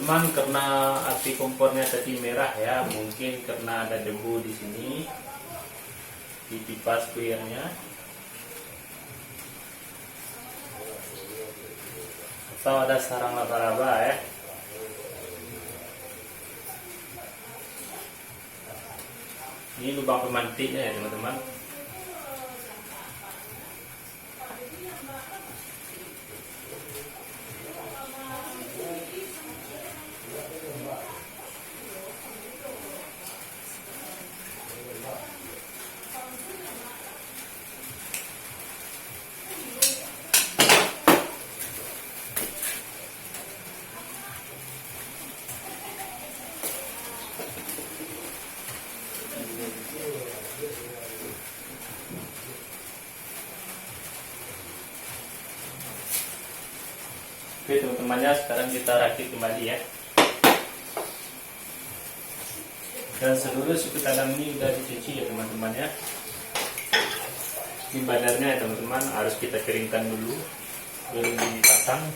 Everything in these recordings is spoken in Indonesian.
teman-teman, karena api kompornya tadi merah ya, mungkin karena ada debu di sini di pipa spuiernya, atau ada sarang laba-laba ya. Ini lubang pemantiknya ya teman-teman. Oke teman-temannya, sekarang kita rakit kembali ya. Dan seluruh suku talam ini sudah dicuci ya teman-teman ya. Ini badannya ya teman-teman, harus kita keringkan dulu belum dipasang.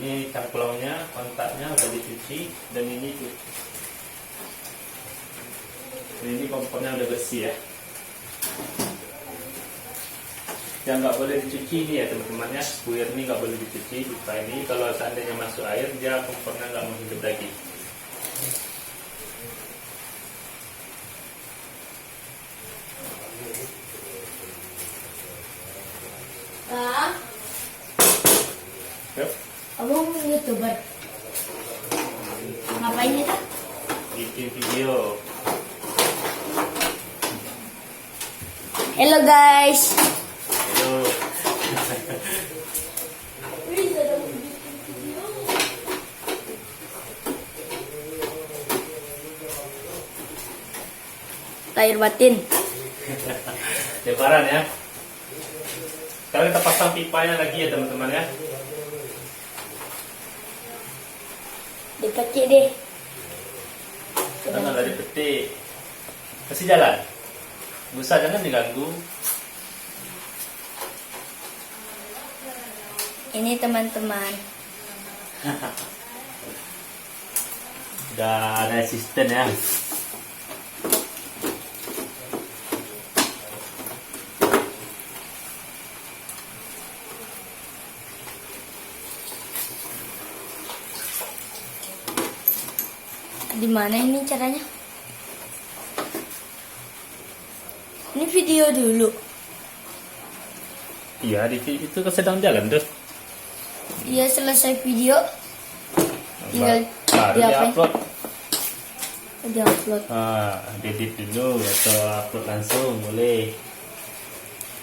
Ini cangklongnya, kontaknya sudah dicuci, dan ini tuh. Dan ini kompornya udah bersih ya. Yang nggak boleh dicuci ini ya teman-teman ya, spuier ini nggak boleh dicuci. Pipa ini kalau seandainya masuk air, dia kompornya nggak mau hidup lagi. Kak, Yuk, abang YouTuber. Ngapain itu? bikin video. Hello guys. Ayo. Lahir batin. Lebaran ya. Sekarang kita pasang pipanya lagi ya teman-teman ya. Dipetik deh. Jangan dari petik. Kasih jalan. Busa jangan diganggu. Ini teman-teman. Udah ada asisten ya. Di mana ini caranya? Ini video dulu. Iya, itu sedang jalan terus. Iya, selesai video. Tinggal Baru diapain? di-upload. Di-upload. Edit dulu atau upload langsung boleh.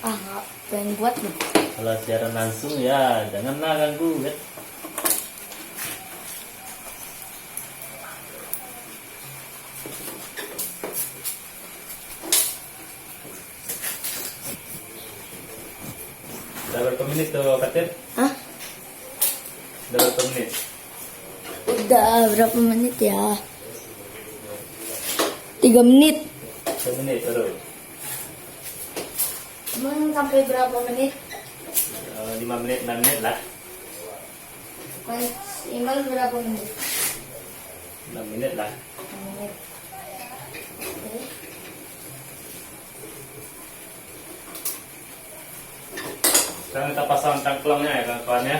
Ah, nggak pengen buat loh. Kalau siaran langsung ya janganlah ganggu ya. Udah berapa menit tuh Fatir? Hah? Udah berapa menit? Udah berapa menit ya? 3 menit. 1 menit baru. Emang sampai berapa menit? 5 menit, 6 menit lah. Maksimal berapa menit? 6 menit lah. 6 menit. Oke. Sekarang kita pasang cangklongnya ya kawan-kawan ya.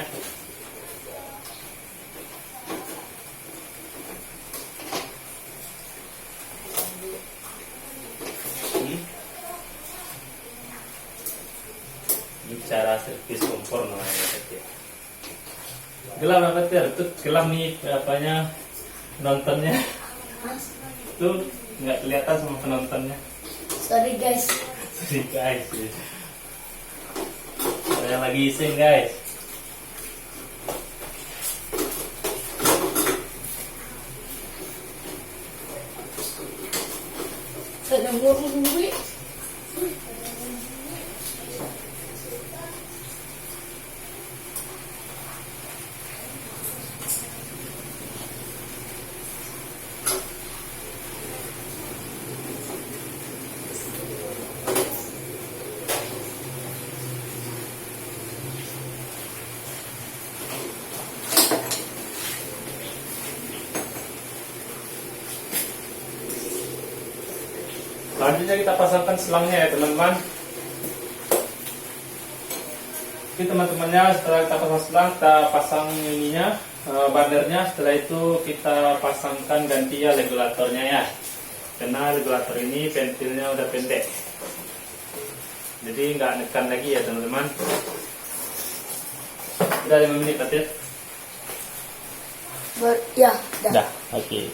Ini cara servis kompor namanya Fatir. Gelap apa Fatir? Itu gelap nih apanya penontonnya. Tuh nggak kelihatan sama penontonnya. Sorry guys. Sorry guys. Saya lagi iseng guys. Saya ngomong dulu. Selanjutnya kita pasangkan selangnya ya teman-teman. Oke teman-temannya, setelah kita pasang selang, kita pasang ininya, bannernya. Setelah itu kita pasangkan ganti ya regulatornya ya, karena regulator ini ventilnya udah pendek, jadi nggak nekan lagi ya teman-teman. Udah 5 menit Fatir? Ya, dah. Oke.